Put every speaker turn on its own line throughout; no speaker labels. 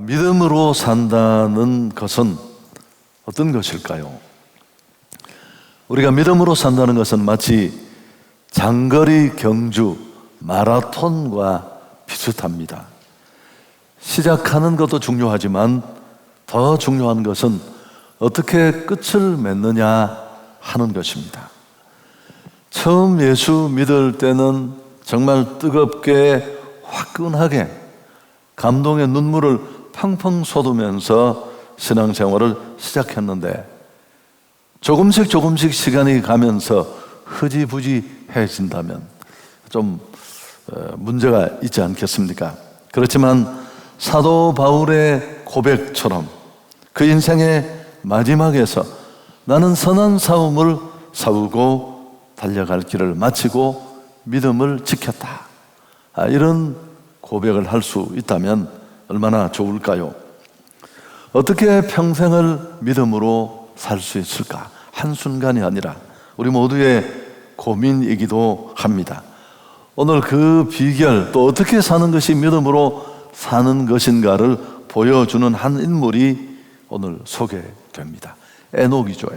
믿음으로 산다는 것은 어떤 것일까요? 우리가 믿음으로 산다는 것은 마치 장거리 경주 마라톤과 비슷합니다. 시작하는 것도 중요하지만 더 중요한 것은 어떻게 끝을 맺느냐 하는 것입니다. 처음 예수 믿을 때는 정말 뜨겁게 화끈하게 감동의 눈물을 펑펑 쏟으면서 신앙생활을 시작했는데 조금씩 시간이 가면서 흐지부지해진다면 좀 문제가 있지 않겠습니까? 그렇지만 사도 바울의 고백처럼 그 인생의 마지막에서 나는 선한 싸움을 싸우고 달려갈 길을 마치고 믿음을 지켰다, 이런 고백을 할 수 있다면 얼마나 좋을까요? 어떻게 평생을 믿음으로 살 수 있을까? 한순간이 아니라 우리 모두의 고민이기도 합니다. 오늘 그 비결, 또 어떻게 사는 것이 믿음으로 사는 것인가를 보여주는 한 인물이 오늘 소개됩니다. 에녹이죠.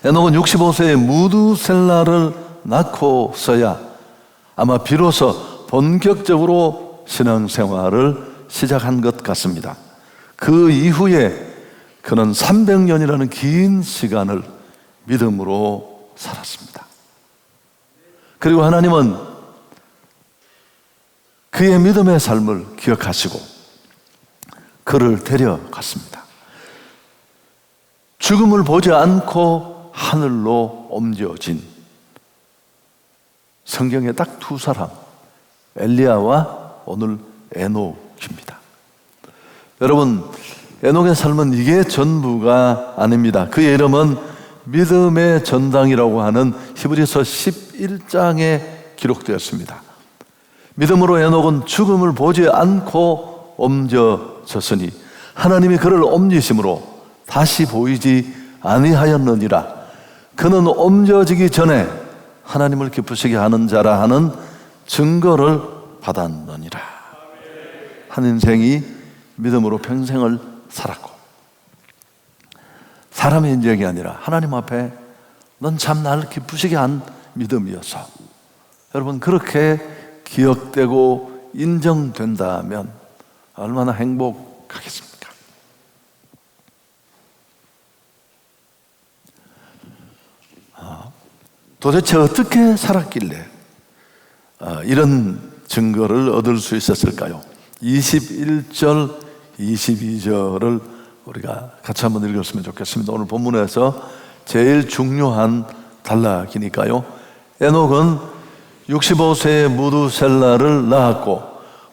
에녹은 65세에 무두셀라를 낳고서야 아마 비로소 본격적으로 신앙생활을 시작한 것 같습니다. 그 이후에 그는 300년이라는 긴 시간을 믿음으로 살았습니다. 그리고 하나님은 그의 믿음의 삶을 기억하시고 그를 데려갔습니다. 죽음을 보지 않고 하늘로 옮겨진 성경에 딱 두 사람, 엘리야와 오늘 에녹입니다. 여러분, 에녹의 삶은 이게 전부가 아닙니다. 그의 이름은 믿음의 전당이라고 하는 히브리서 11장에 기록되었습니다. 믿음으로 에녹은 죽음을 보지 않고 옮겨졌으니 하나님이 그를 옮기심으로 다시 보이지 아니하였느니라. 그는 옮겨지기 전에 하나님을 기쁘시게 하는 자라 하는 증거를 받았느니라. 한 인생이 믿음으로 평생을 살았고, 사람의 인정이 아니라 하나님 앞에 넌 참 나를 기쁘시게 한 믿음이어서, 여러분 그렇게 기억되고 인정된다면 얼마나 행복하겠습니까? 도대체 어떻게 살았길래 이런 증거를 얻을 수 있었을까요? 21절, 22절을 우리가 같이 한번 읽었으면 좋겠습니다. 오늘 본문에서 제일 중요한 단락이니까요. 에녹은 65세에 무두셀라를 낳았고,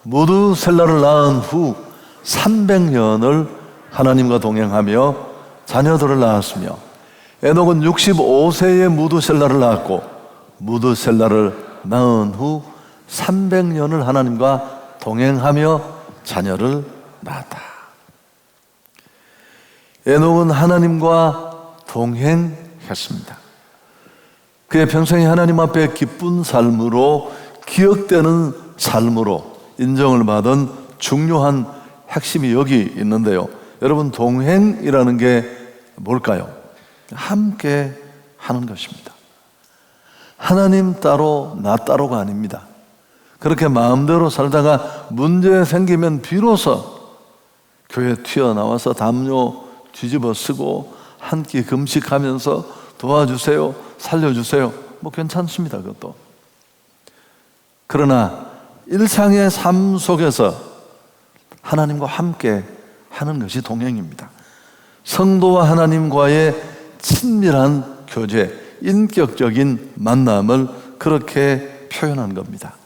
무두셀라를 낳은 후 300년을 하나님과 동행하며 자녀들을 낳았으며, 에녹은 65세에 무두셀라를 낳았고 무두셀라를 낳은 후 300년을 하나님과 동행하며 자녀를 낳았다. 에녹은 하나님과 동행했습니다. 그의 평생이 하나님 앞에 기쁜 삶으로, 기억되는 삶으로 인정을 받은 중요한 핵심이 여기 있는데요. 여러분, 동행이라는 게 뭘까요? 함께 하는 것입니다. 하나님 따로 나 따로가 아닙니다. 그렇게 마음대로 살다가 문제 생기면 비로소 교회 튀어나와서 담요 뒤집어 쓰고 한 끼 금식하면서 도와주세요, 살려주세요, 뭐 괜찮습니다. 그것도. 그러나 일상의 삶 속에서 하나님과 함께 하는 것이 동행입니다. 성도와 하나님과의 친밀한 교제, 인격적인 만남을 그렇게 표현한 겁니다.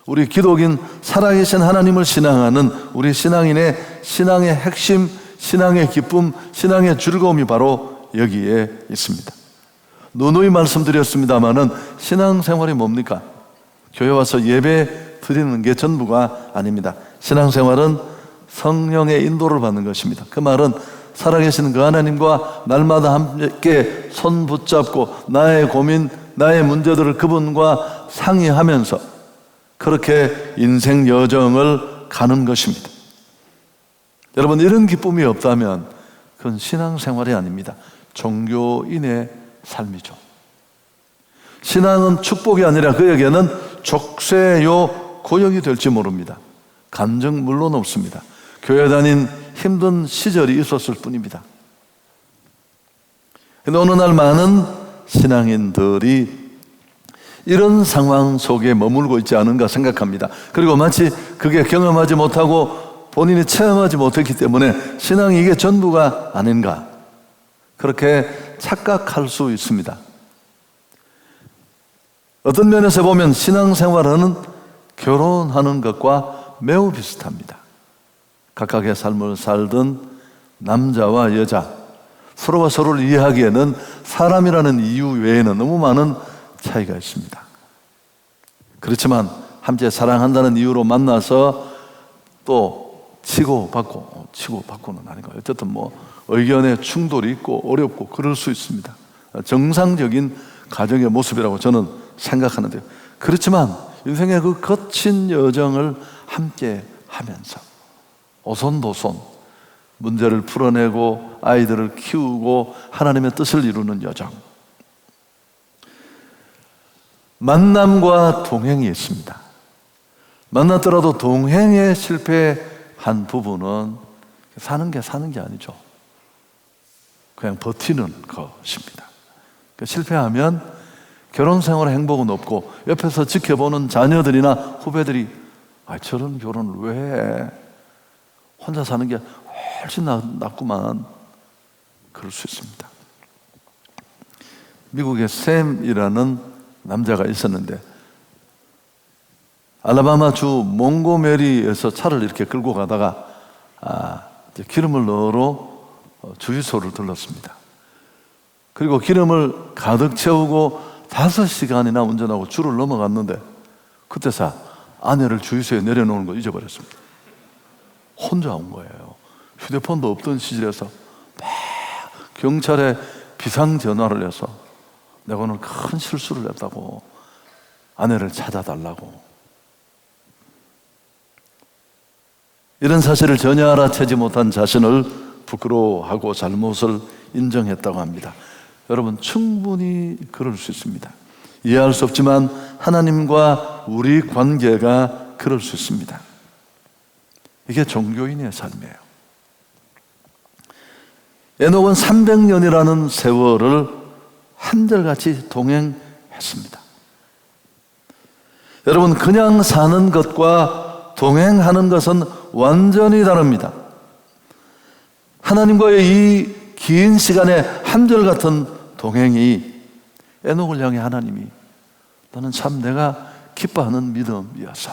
우리 기독인 살아계신 하나님을 신앙하는 우리 신앙인의 신앙의 핵심, 신앙의 기쁨, 신앙의 즐거움이 바로 여기에 있습니다. 누누이 말씀드렸습니다마는 신앙생활이 뭡니까? 교회 와서 예배 드리는 게 전부가 아닙니다. 신앙생활은 성령의 인도를 받는 것입니다. 그 말은 살아계시는 그 하나님과 날마다 함께 손 붙잡고 나의 고민, 나의 문제들을 그분과 상의하면서 그렇게 인생 여정을 가는 것입니다. 여러분, 이런 기쁨이 없다면 그건 신앙생활이 아닙니다. 종교인의 삶이죠. 신앙은 축복이 아니라 그에게는 족쇄요 고역이 될지 모릅니다. 간증 물론 없습니다. 교회 다닌 힘든 시절이 있었을 뿐입니다. 근데 어느 날 많은 신앙인들이 이런 상황 속에 머물고 있지 않은가 생각합니다. 그리고 마치 그게 경험하지 못하고 본인이 체험하지 못했기 때문에 신앙이 이게 전부가 아닌가, 그렇게 착각할 수 있습니다. 어떤 면에서 보면 신앙생활은 결혼하는 것과 매우 비슷합니다. 각각의 삶을 살던 남자와 여자, 서로가 서로를 이해하기에는 사람이라는 이유 외에는 너무 많은 차이가 있습니다. 그렇지만 함께 사랑한다는 이유로 만나서 또 치고받고는 아닌 거예요. 어쨌든 의견의 충돌이 있고 어렵고 그럴 수 있습니다. 정상적인 가정의 모습이라고 저는 생각하는데요. 그렇지만 인생의 그 거친 여정을 함께 하면서 오손도손 문제를 풀어내고 아이들을 키우고 하나님의 뜻을 이루는 여정, 만남과 동행이 있습니다. 만났더라도 동행에 실패한 부분은 사는 게 아니죠. 그냥 버티는 것입니다. 실패하면 결혼 생활의 행복은 없고 옆에서 지켜보는 자녀들이나 후배들이 저런 결혼을 왜 해? 혼자 사는 게 훨씬 낫구만, 그럴 수 있습니다. 미국에 샘이라는 남자가 있었는데 알라바마 주 몽고메리에서 차를 이렇게 끌고 가다가 기름을 넣으러 주유소를 들렀습니다. 그리고 기름을 가득 채우고 5시간이나 운전하고 주를 넘어갔는데 그때서 아내를 주유소에 내려놓는 걸 잊어버렸습니다. 혼자 온 거예요. 휴대폰도 없던 시절에서 막 경찰에 비상전화를 해서 내가 오늘 큰 실수를 했다고 아내를 찾아달라고. 이런 사실을 전혀 알아채지 못한 자신을 부끄러워하고 잘못을 인정했다고 합니다. 여러분, 충분히 그럴 수 있습니다. 이해할 수 없지만 하나님과 우리 관계가 그럴 수 있습니다. 이게 종교인의 삶이에요. 에녹은 300년이라는 세월을 한결같이 동행했습니다. 여러분, 그냥 사는 것과 동행하는 것은 완전히 다릅니다. 하나님과의 이 긴 시간의 한결같은 동행이 에녹을 향해 하나님이 너는 참 내가 기뻐하는 믿음이었어.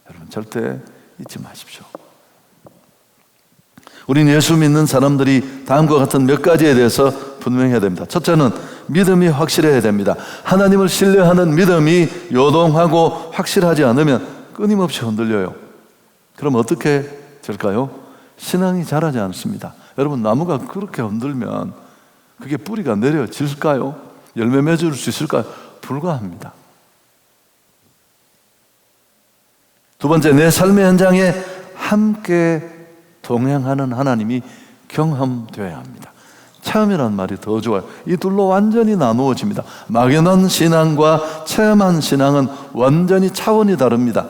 여러분, 절대 잊지 마십시오. 우리는 예수 믿는 사람들이 다음과 같은 몇 가지에 대해서 분명해야 됩니다. 첫째는 믿음이 확실해야 됩니다. 하나님을 신뢰하는 믿음이 요동하고 확실하지 않으면 끊임없이 흔들려요. 그럼 어떻게 될까요? 신앙이 자라지 않습니다. 여러분, 나무가 그렇게 흔들면 그게 뿌리가 내려질까요? 열매 맺을 수 있을까요? 불가합니다. 두 번째, 내 삶의 현장에 함께 동행하는 하나님이 경험되어야 합니다. 체험이라는 말이 더 좋아요. 이 둘로 완전히 나누어집니다. 막연한 신앙과 체험한 신앙은 완전히 차원이 다릅니다.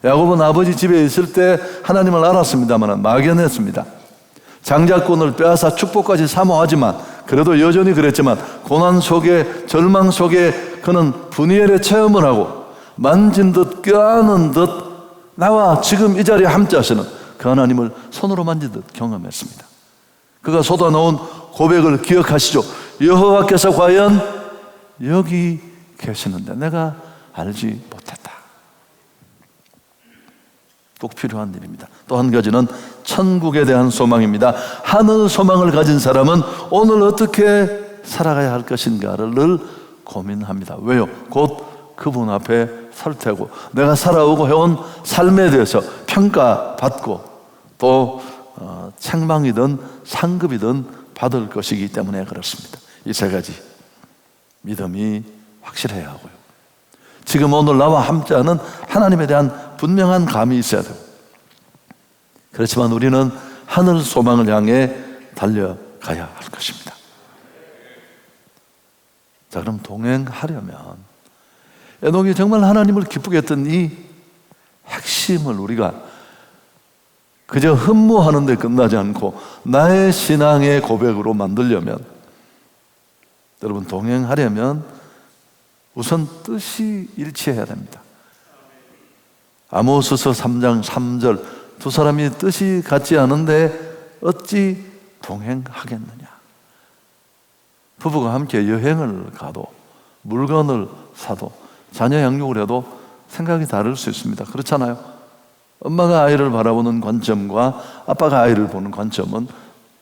야곱은 아버지 집에 있을 때 하나님을 알았습니다만 막연했습니다. 장자권을 빼앗아 축복까지 사모하지만 그래도 여전히 그랬지만 고난 속에, 절망 속에 그는 분이엘의 체험을 하고 만진 듯 껴안은 듯 나와 지금 이 자리에 함께 하시는 그 하나님을 손으로 만진 듯 경험했습니다. 그가 쏟아놓은 고백을 기억하시죠? 여호와께서 과연 여기 계시는데 내가 알지 못했다. 꼭 필요한 일입니다. 또 한 가지는 천국에 대한 소망입니다. 하늘 소망을 가진 사람은 오늘 어떻게 살아가야 할 것인가를 늘 고민합니다. 왜요? 곧 그분 앞에 설 테고 내가 살아오고 해온 삶에 대해서 평가받고 또 책망이든 상급이든 받을 것이기 때문에 그렇습니다. 이 세 가지 믿음이 확실해야 하고요. 지금 오늘 나와 함께하는 하나님에 대한 분명한 감이 있어야 돼요. 그렇지만 우리는 하늘 소망을 향해 달려가야 할 것입니다. 자, 그럼 동행하려면 에녹이 정말 하나님을 기쁘게 했던 이 핵심을 우리가 그저 흠모하는 데 끝나지 않고 나의 신앙의 고백으로 만들려면, 여러분, 동행하려면 우선 뜻이 일치해야 됩니다. 아모스서 3장 3절, 두 사람이 뜻이 같지 않은데 어찌 동행하겠느냐. 부부가 함께 여행을 가도, 물건을 사도, 자녀 양육을 해도 생각이 다를 수 있습니다. 그렇잖아요. 엄마가 아이를 바라보는 관점과 아빠가 아이를 보는 관점은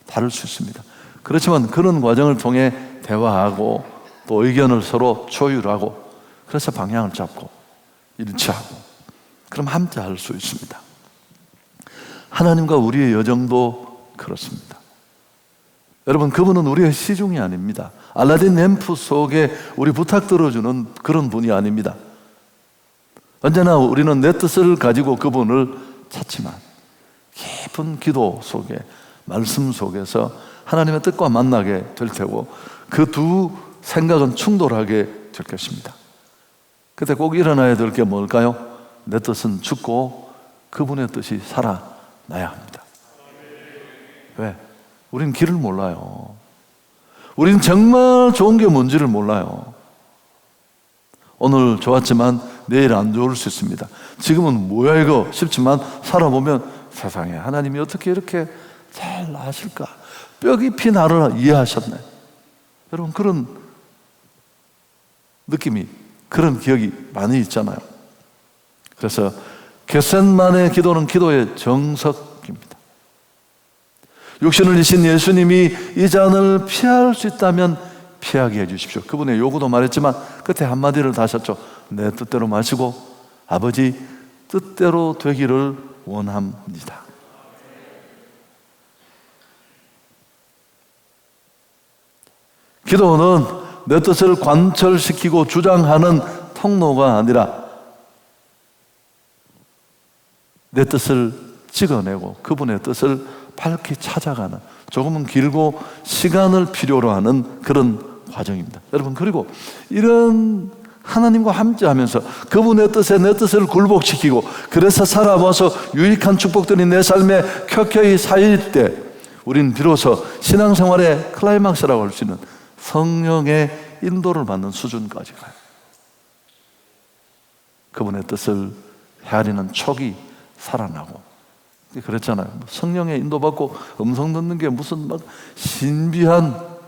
다를 수 있습니다. 그렇지만 그런 과정을 통해 대화하고 또 의견을 서로 조율하고, 그래서 방향을 잡고 일치하고, 그럼 함께 할 수 있습니다. 하나님과 우리의 여정도 그렇습니다. 여러분, 그분은 우리의 시중이 아닙니다. 알라딘 램프 속에 우리 부탁 들어주는 그런 분이 아닙니다. 언제나 우리는 내 뜻을 가지고 그분을 찾지만 깊은 기도 속에, 말씀 속에서 하나님의 뜻과 만나게 될 테고, 그 두 생각은 충돌하게 될 것입니다. 그때 꼭 일어나야 될 게 뭘까요? 내 뜻은 죽고 그분의 뜻이 살아나야 합니다. 왜? 우린 길을 몰라요. 우린 정말 좋은 게 뭔지를 몰라요. 오늘 좋았지만 내일 안 좋을 수 있습니다. 지금은 뭐야 이거 싶지만 살아보면 세상에 하나님이 어떻게 이렇게 잘 아실까? 뼈 깊이 나를 이해하셨네. 여러분, 그런 느낌이, 그런 기억이 많이 있잖아요. 그래서 겟셋만의 기도는 기도의 정석입니다. 육신을 지신 예수님이 이 잔을 피할 수 있다면 피하게 해주십시오. 그분의 요구도 말했지만 끝에 한마디를 다 하셨죠. 내 뜻대로 마시고 아버지 뜻대로 되기를 원합니다. 기도는 내 뜻을 관철시키고 주장하는 통로가 아니라 내 뜻을 찍어내고 그분의 뜻을 밝히 찾아가는, 조금은 길고 시간을 필요로 하는 그런 과정입니다. 여러분, 그리고 이런 하나님과 함께 하면서 그분의 뜻에 내 뜻을 굴복시키고 그래서 살아와서 유익한 축복들이 내 삶에 켜켜이 쌓일 때 우린 비로소 신앙생활의 클라이막스라고 할 수 있는 성령의 인도를 받는 수준까지 가요. 그분의 뜻을 헤아리는 촉이 살아나고, 그랬잖아요. 성령의 인도받고 음성 듣는 게 무슨 막 신비한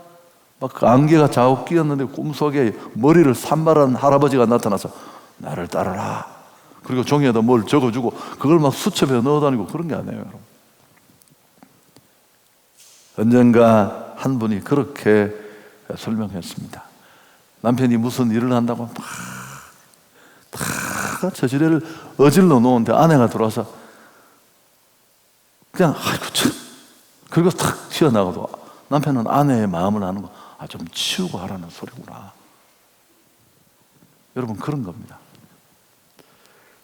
막 안개가 자욱 끼었는데 꿈속에 머리를 산발한 할아버지가 나타나서 나를 따르라. 그리고 종이에다 뭘 적어주고 그걸 막 수첩에 넣어다니고 그런 게 아니에요, 여러분. 언젠가 한 분이 그렇게 설명했습니다. 남편이 무슨 일을 한다고 다 저지레를 어질러 놓은데 아내가 들어와서 그냥 아이고 참, 그리고 탁 튀어나가도 남편은 아내의 마음을 아는 거, 좀 치우고 하라는 소리구나. 여러분, 그런 겁니다.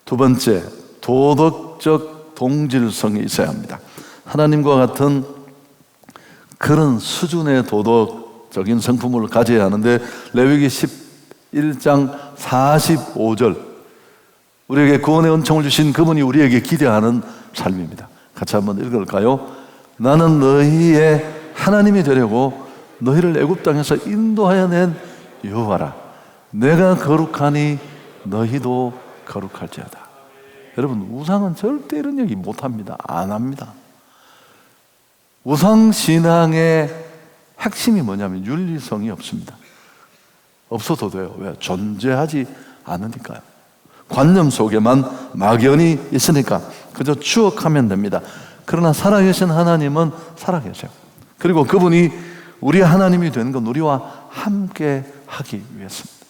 두 번째, 도덕적 동질성이 있어야 합니다. 하나님과 같은 그런 수준의 도덕적인 성품을 가져야 하는데, 레위기 11장 45절, 우리에게 구원의 은총을 주신 그분이 우리에게 기대하는 삶입니다. 같이 한번 읽을까요? 나는 너희의 하나님이 되려고 너희를 애굽 땅에서 인도하여 낸 여호와라. 내가 거룩하니 너희도 거룩할지어다. 여러분, 우상은 절대 이런 얘기 못합니다. 안 합니다. 우상신앙의 핵심이 뭐냐면 윤리성이 없습니다. 없어도 돼요. 왜? 존재하지 않으니까요. 관념 속에만 막연히 있으니까 그저 추억하면 됩니다. 그러나 살아계신 하나님은 살아계세요. 그리고 그분이 우리 하나님이 된 건 우리와 함께 하기 위해서입니다.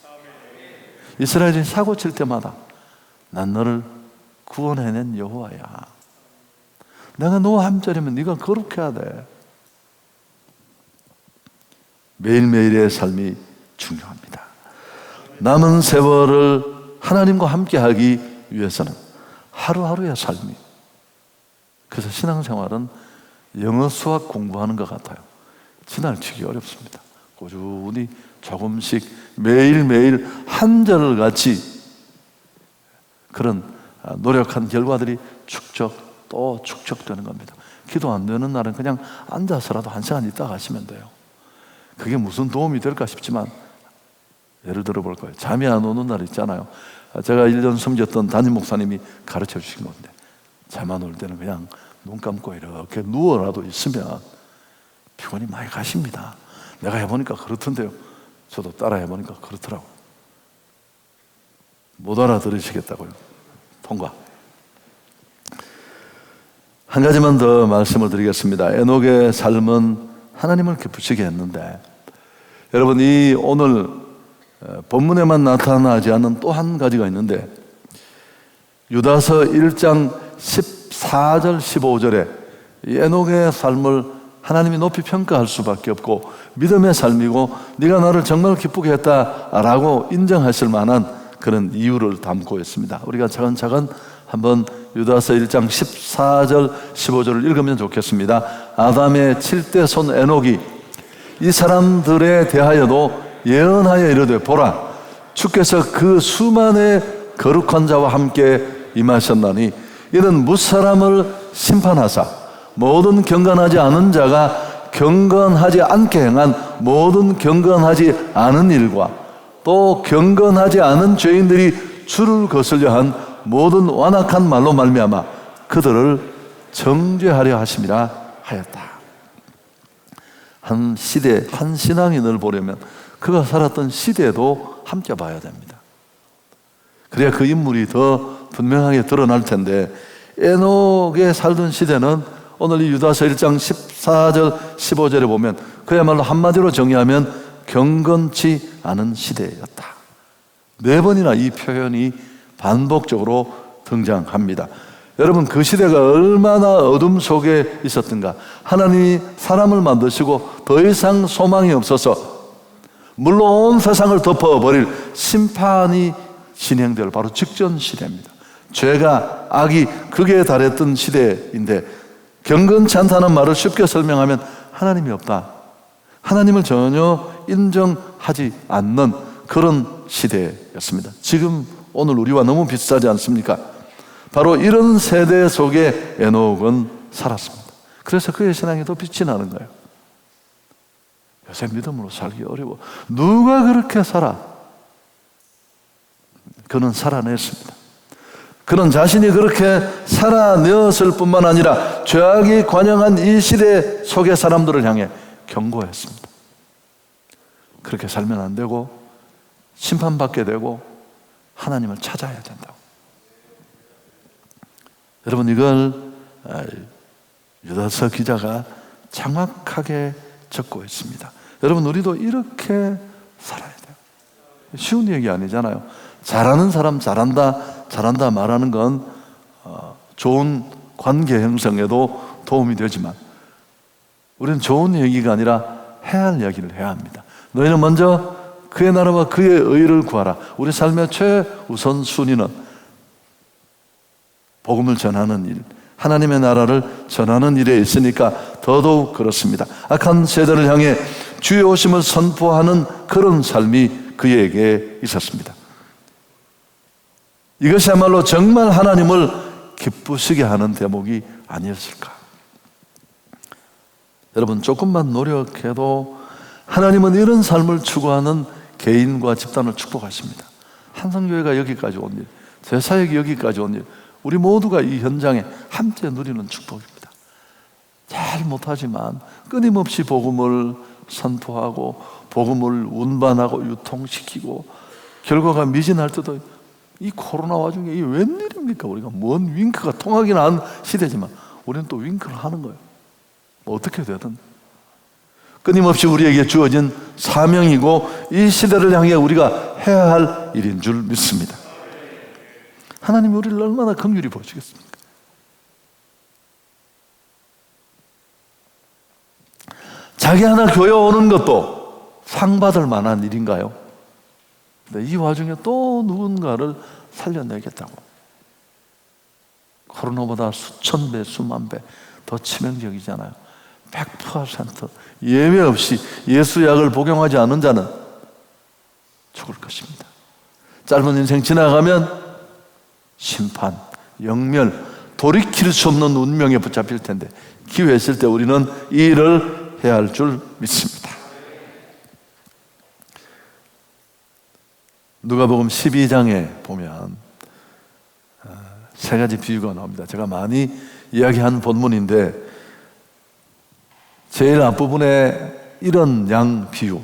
이스라엘이 사고 칠 때마다 난 너를 구원해낸 여호와야. 내가 너와 함께하려면 네가 거룩해야 돼. 매일매일의 삶이 중요합니다. 남은 세월을 하나님과 함께하기 위해서는 하루하루의 삶이 그래서 신앙생활은 영어 수학 공부하는 것 같아요. 지나치기 어렵습니다. 꾸준히 조금씩 매일매일 한절같이 그런 노력한 결과들이 또 축적되는 겁니다. 기도 안 되는 날은 그냥 앉아서라도 1시간 있다 가시면 돼요. 그게 무슨 도움이 될까 싶지만, 예를 들어 볼 거예요. 잠이 안 오는 날 있잖아요. 제가 1년 섬겼던 담임 목사님이 가르쳐 주신 건데, 잠 안 올 때는 그냥 눈 감고 이렇게 누워라도 있으면 피곤이 많이 가십니다. 내가 해보니까 그렇던데요. 저도 따라 해보니까 그렇더라고. 못 알아들으시겠다고요. 통과. 한 가지만 더 말씀을 드리겠습니다. 에녹의 삶은 하나님을 기쁘시게 했는데, 여러분, 이 오늘 본문에만 나타나지 않는 또 한 가지가 있는데, 유다서 1장 14절 15절에 이 에녹의 삶을 하나님이 높이 평가할 수밖에 없고, 믿음의 삶이고 네가 나를 정말 기쁘게 했다라고 인정하실 만한 그런 이유를 담고 있습니다. 우리가 차근차근 한번 유다서 1장 14절 15절을 읽으면 좋겠습니다. 아담의 7대 손 에녹이 이 사람들에 대하여도 예언하여 이르되, 보라, 주께서 그 수만의 거룩한 자와 함께 임하셨나니 이는 무사람을 심판하사 모든 경건하지 않은 자가 경건하지 않게 행한 모든 경건하지 않은 일과 또 경건하지 않은 죄인들이 주를 거슬려 한 모든 완악한 말로 말미암아 그들을 정죄하려 하심이라 하였다. 한 시대, 한 신앙인을 보려면 그가 살았던 시대도 함께 봐야 됩니다. 그래야 그 인물이 더 분명하게 드러날 텐데, 에녹의 살던 시대는 오늘 이 유다서 1장 14절 15절에 보면 그야말로 한마디로 정의하면 경건치 않은 시대였다. 4번이나 이 표현이 반복적으로 등장합니다. 여러분, 그 시대가 얼마나 어둠 속에 있었던가. 하나님이 사람을 만드시고 더 이상 소망이 없어서 물로 온 세상을 덮어버릴 심판이 진행될 바로 직전 시대입니다. 죄가, 악이 극에 달했던 시대인데, 경건치 않다는 말을 쉽게 설명하면 하나님이 없다, 하나님을 전혀 인정하지 않는 그런 시대였습니다. 지금 오늘 우리와 너무 비슷하지 않습니까? 바로 이런 세대 속에 에녹은 살았습니다. 그래서 그의 신앙이 더 빛이 나는 거예요. 요새 믿음으로 살기 어려워. 누가 그렇게 살아? 그는 살아냈습니다. 그는 자신이 그렇게 살아내었을 뿐만 아니라 죄악이 관영한 이 시대 속의 사람들을 향해 경고했습니다. 그렇게 살면 안 되고 심판받게 되고 하나님을 찾아야 된다고. 여러분, 이걸 유다서 기자가 정확하게 적고 있습니다. 여러분, 우리도 이렇게 살아야 돼요. 쉬운 얘기 아니잖아요. 잘하는 사람 잘한다 말하는 건 좋은 관계 형성에도 도움이 되지만, 우리는 좋은 얘기가 아니라 해야 할 이야기를 해야 합니다. 너희는 먼저 그의 나라와 그의 의를 구하라. 우리 삶의 최우선 순위는 복음을 전하는 일, 하나님의 나라를 전하는 일에 있으니까 더더욱 그렇습니다. 악한 세대를 향해 주의 오심을 선포하는 그런 삶이 그에게 있었습니다. 이것이야말로 정말 하나님을 기쁘시게 하는 대목이 아니었을까? 여러분, 조금만 노력해도 하나님은 이런 삶을 추구하는 개인과 집단을 축복하십니다. 한성교회가 여기까지 온 일, 제사역이 여기까지 온 일, 우리 모두가 이 현장에 함께 누리는 축복입니다. 잘 못하지만 끊임없이 복음을 선포하고 복음을 운반하고 유통시키고, 결과가 미진할 때도 이 코로나 와중에 이 웬일입니까? 우리가 뭔 윙크가 통하긴 한 시대지만 우리는 또 윙크를 하는 거예요. 뭐 어떻게 되든 끊임없이 우리에게 주어진 사명이고 이 시대를 향해 우리가 해야 할 일인 줄 믿습니다. 하나님이 우리를 얼마나 긍휼히 보시겠습니까? 자기 하나 교회 오는 것도 상 받을 만한 일인가요? 근데 이 와중에 또 누군가를 살려내겠다고. 코로나보다 수천 배, 수만 배 더 치명적이잖아요. 100% 예외 없이 예수약을 복용하지 않은 자는 죽을 것입니다. 짧은 인생 지나가면 심판, 영멸, 돌이킬 수 없는 운명에 붙잡힐 텐데 기회 있을 때 우리는 이 일을 해야 할 줄 믿습니다. 누가복음 12장에 보면 세 가지 비유가 나옵니다. 제가 많이 이야기한 본문인데 제일 앞부분에 이런 양 비유,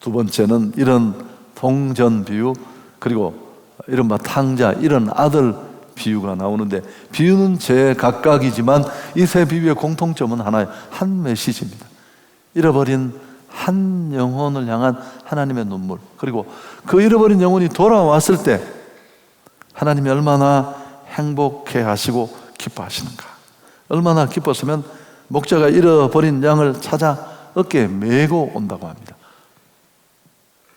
두 번째는 이런 동전 비유, 그리고 이른바 탕자, 이런 아들 비유가 나오는데 비유는 제각각이지만 이 세 비유의 공통점은 하나예요. 한 메시지입니다. 잃어버린 한 영혼을 향한 하나님의 눈물, 그리고 그 잃어버린 영혼이 돌아왔을 때 하나님이 얼마나 행복해 하시고 기뻐하시는가. 얼마나 기뻤으면 목자가 잃어버린 양을 찾아 어깨에 메고 온다고 합니다.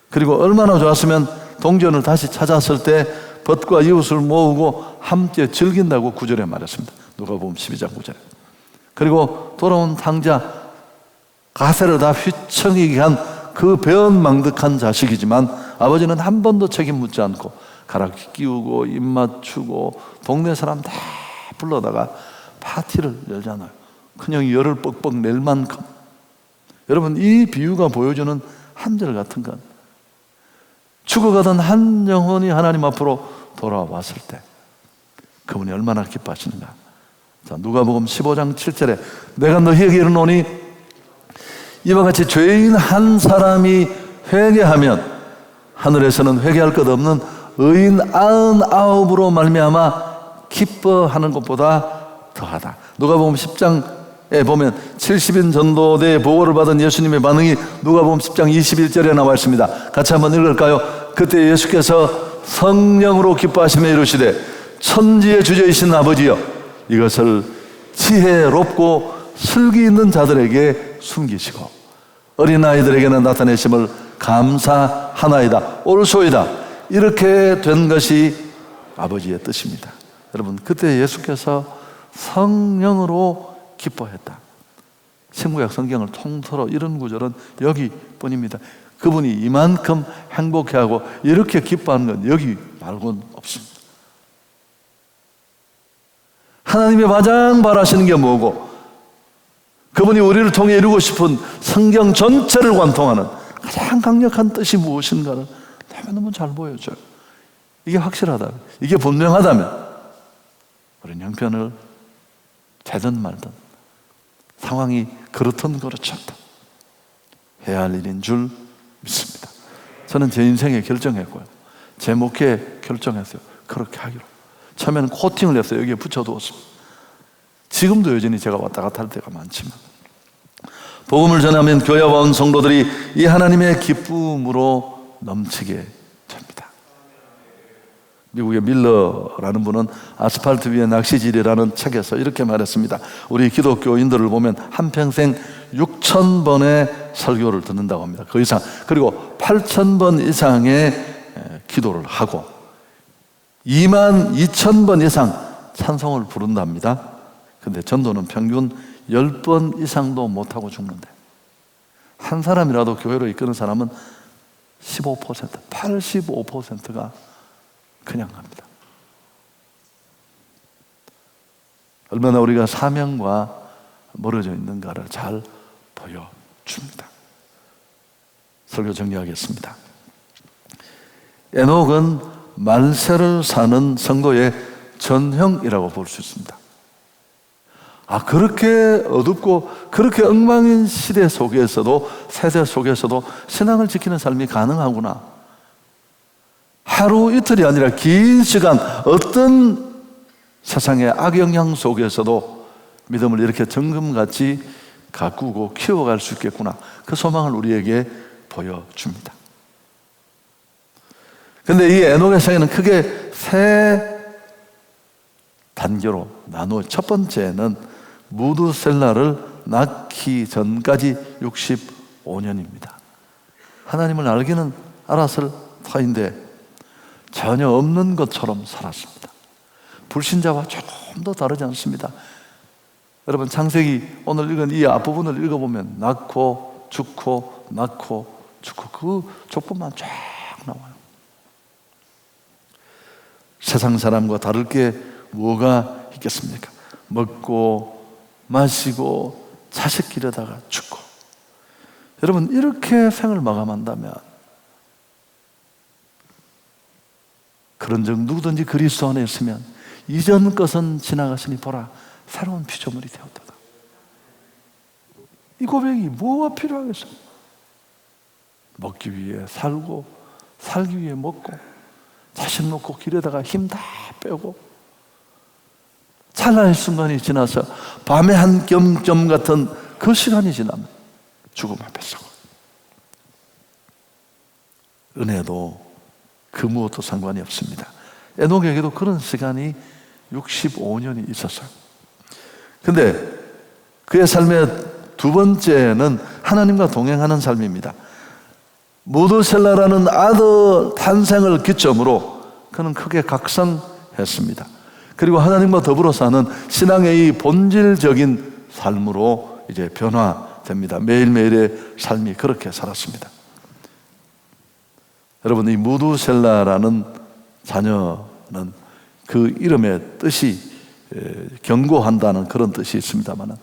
그리고 얼마나 좋았으면 동전을 다시 찾았을 때 벗과 이웃을 모으고 함께 즐긴다고 9절에 말했습니다. 누가복음 12장 9절에. 그리고 돌아온 탕자, 가세를 다 휘청이게 한 그 배은망덕한 자식이지만 아버지는 한 번도 책임 묻지 않고 가락지 끼우고 입 맞추고 동네 사람 다 불러다가 파티를 열잖아요. 그냥 열을 뻑뻑 낼 만큼. 여러분, 이 비유가 보여주는 한절 같은 건 죽어가던 한 영혼이 하나님 앞으로 돌아왔을 때 그분이 얼마나 기뻐하시는가. 자, 누가복음 15장 7절에 내가 너희에게 이르노니 이와 같이 죄인 한 사람이 회개하면 하늘에서는 회개할 것 없는 의인 99으로 말미암아 기뻐하는 것보다 더하다. 누가복음 10장에 보면 70인 전도대의 보고를 받은 예수님의 반응이 누가복음 10장 21절에 나와 있습니다. 같이 한번 읽을까요? 그때 예수께서 성령으로 기뻐하시며 이르시되 천지의 주제이신 아버지여 이것을 지혜롭고 슬기 있는 자들에게 숨기시고 어린아이들에게는 나타내심을 감사하나이다. 옳소이다. 이렇게 된 것이 아버지의 뜻입니다. 여러분, 그때 예수께서 성령으로 기뻐했다. 신구약 성경을 통틀어 이런 구절은 여기뿐입니다. 그분이 이만큼 행복해하고 이렇게 기뻐하는 건 여기 말고는 없습니다. 하나님이 가장 바라시는 게 뭐고 그분이 우리를 통해 이루고 싶은 성경 전체를 관통하는 가장 강력한 뜻이 무엇인가를 너무너무 잘 보여줘요. 이게 확실하다면, 이게 분명하다면 우리는 형편을 되든 말든 상황이 그렇든 그렇지않든 해야 할 일인 줄 믿습니다. 저는 제 인생에 결정했고요, 제 목회에 결정했어요. 그렇게 하기로. 처음에는 코팅을 했어요. 여기에 붙여두었습니다. 지금도 여전히 제가 왔다 갔다 할 때가 많지만 복음을 전하면 교회에 온 성도들이 이 하나님의 기쁨으로 넘치게 됩니다. 미국의 밀러라는 분은 아스팔트 위의 낚시질이라는 책에서 이렇게 말했습니다. 우리 기독교인들을 보면 한평생 6,000번의 설교를 듣는다고 합니다. 그 이상. 그리고 8,000번 이상의 기도를 하고 22,000번 이상 찬송을 부른답니다. 근데 전도는 평균 10번 이상도 못하고 죽는데 한 사람이라도 교회로 이끄는 사람은 15%, 85%가 그냥 갑니다. 얼마나 우리가 사명과 멀어져 있는가를 잘 보여줍니다. 설교 정리하겠습니다. 에녹은 말세를 사는 성도의 전형이라고 볼 수 있습니다. 그렇게 어둡고 그렇게 엉망인 시대 속에서도, 세대 속에서도 신앙을 지키는 삶이 가능하구나. 하루 이틀이 아니라 긴 시간 어떤 세상의 악영향 속에서도 믿음을 이렇게 정금같이 가꾸고 키워갈 수 있겠구나. 그 소망을 우리에게 보여줍니다. 그런데 이 에녹의 생애는 크게 세 단계로 나누어, 첫 번째는 무드셀라를 낳기 전까지 65년입니다. 하나님을 알기는 알았을 터인데 전혀 없는 것처럼 살았습니다. 불신자와 조금도 다르지 않습니다. 여러분, 창세기 오늘 읽은 이 앞부분을 읽어보면 낳고 죽고 낳고 죽고 그 족보만 쫙 나와요. 세상 사람과 다를 게 뭐가 있겠습니까? 먹고 마시고 자식 기르다가 죽고. 여러분, 이렇게 생을 마감한다면 그런즉 누구든지 그리스도 안에 있으면 이전 것은 지나갔으니 보라 새로운 피조물이 되었다. 이 고백이 뭐가 필요하겠어요? 먹기 위해 살고 살기 위해 먹고 자식 놓고 길에다가 힘 다 빼고 찰나의 순간이 지나서 밤의 한 경점 같은 그 시간이 지나면 죽음 앞에 서고 은혜도 그 무엇도 상관이 없습니다. 에녹에게도 그런 시간이 65년이 있었어요. 근데 그의 삶의 두 번째는 하나님과 동행하는 삶입니다. 무드셀라라는 아들 탄생을 기점으로 그는 크게 각성했습니다. 그리고 하나님과 더불어 사는 신앙의 이 본질적인 삶으로 이제 변화됩니다. 매일매일의 삶이 그렇게 살았습니다. 여러분, 이 무드셀라라는 자녀는 그 이름의 뜻이 경고한다는 그런 뜻이 있습니다만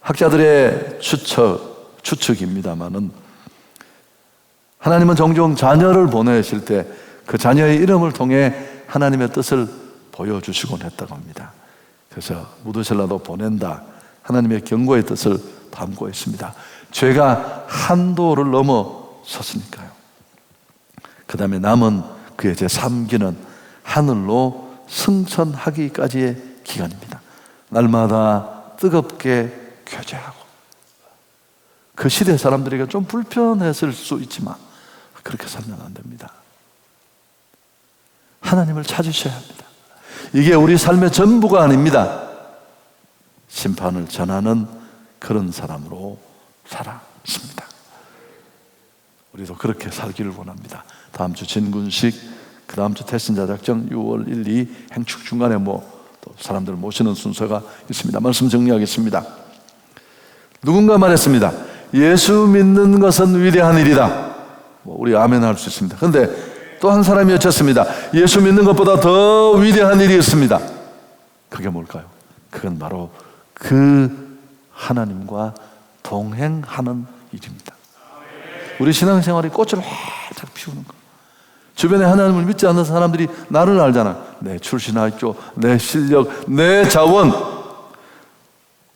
학자들의 추측입니다만은 하나님은 종종 자녀를 보내실 때 그 자녀의 이름을 통해 하나님의 뜻을 보여주시곤 했다고 합니다. 그래서 무드셀라도 보낸다, 하나님의 경고의 뜻을 담고 있습니다. 죄가 한도를 넘어섰으니까요. 그 다음에 남은 그의 제3기는 하늘로 승천하기까지의 기간입니다. 날마다 뜨겁게 교제하고. 그 시대 사람들에게 좀 불편했을 수 있지만 그렇게 살면 안 됩니다. 하나님을 찾으셔야 합니다. 이게 우리 삶의 전부가 아닙니다. 심판을 전하는 그런 사람으로 살았습니다. 우리도 그렇게 살기를 원합니다. 다음 주 진군식, 그 다음 주 태신자 작정, 6월 1, 2 행축 중간에 또 사람들 모시는 순서가 있습니다. 말씀 정리하겠습니다. 누군가 말했습니다. 예수 믿는 것은 위대한 일이다. 우리 아멘 할 수 있습니다. 그런데 또 한 사람이 여쭙습니다. 예수 믿는 것보다 더 위대한 일이 있습니다. 그게 뭘까요? 그건 바로 그 하나님과 동행하는 일입니다. 우리 신앙생활이 꽃을 활짝 피우는 거. 주변에 하나님을 믿지 않는 사람들이 나를 알잖아. 내 출신학교, 내 실력, 내 자원,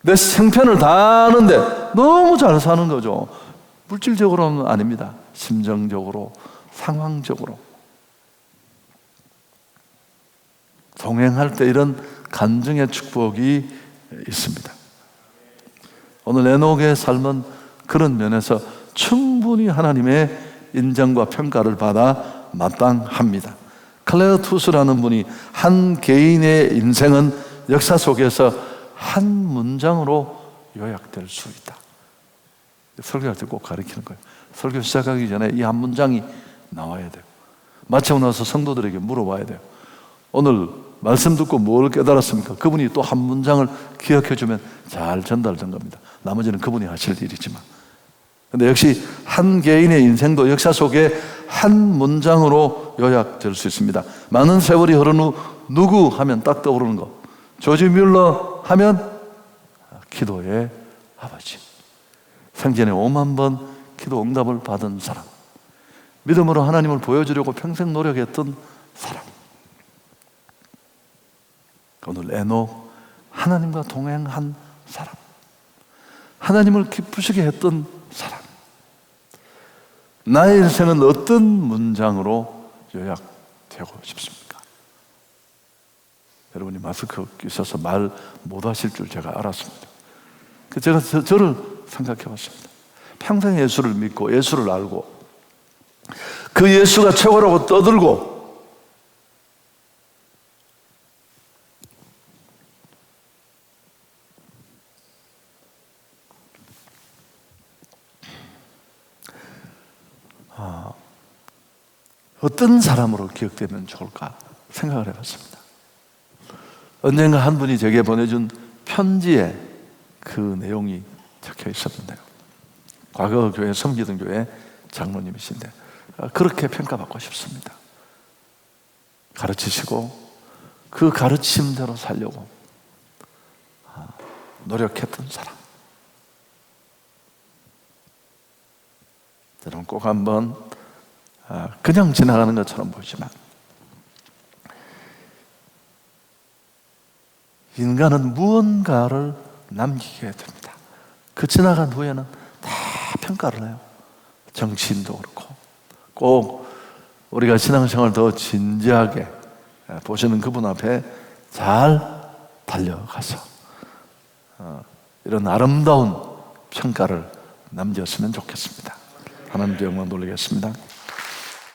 내 생편을 다 아는데 너무 잘 사는 거죠. 물질적으로는 아닙니다. 심정적으로, 상황적으로. 동행할 때 이런 간증의 축복이 있습니다. 오늘 에녹의 삶은 그런 면에서 충분히 하나님의 인정과 평가를 받아 마땅합니다. 클레어 투스라는 분이 한 개인의 인생은 역사 속에서 한 문장으로 요약될 수 있다. 설교할 때 꼭 가르치는 거예요. 설교 시작하기 전에 이 한 문장이 나와야 돼요. 마치고 나서 성도들에게 물어봐야 돼요. 오늘 말씀 듣고 뭘 깨달았습니까? 그분이 또 한 문장을 기억해주면 잘 전달된 겁니다. 나머지는 그분이 하실 일이지만. 근데 역시 한 개인의 인생도 역사 속에 한 문장으로 요약될 수 있습니다. 많은 세월이 흐른 후 누구 하면 딱 떠오르는 거. 조지 뮬러 하면 기도의 아버지. 생전에 5만 번 기도 응답을 받은 사람. 믿음으로 하나님을 보여주려고 평생 노력했던 사람. 오늘 에녹, 하나님과 동행한 사람. 하나님을 기쁘시게 했던 사람. 나의 인생은 어떤 문장으로 요약되고 싶습니까? 여러분이 마스크 끼셔서 말 못하실 줄 제가 알았습니다. 제가 저를 생각해 봤습니다. 평생 예수를 믿고 예수를 알고 그 예수가 최고라고 떠들고 어떤 사람으로 기억되면 좋을까 생각을 해봤습니다. 언젠가 한 분이 제게 보내준 편지에 그 내용이 적혀 있었는데요. 과거 교회 섬기던 교회 장로님이신데 그렇게 평가받고 싶습니다. 가르치시고 그 가르침대로 살려고 노력했던 사람. 저는 꼭 한번 그냥 지나가는 것처럼 보지만 인간은 무언가를 남기게 됩니다. 그 지나간 후에는 다 평가를 해요. 정치인도 그렇고 꼭 우리가 신앙생활을 더 진지하게 보시는 그분 앞에 잘 달려가서 이런 아름다운 평가를 남겼으면 좋겠습니다. 하나님께 영광 돌리겠습니다.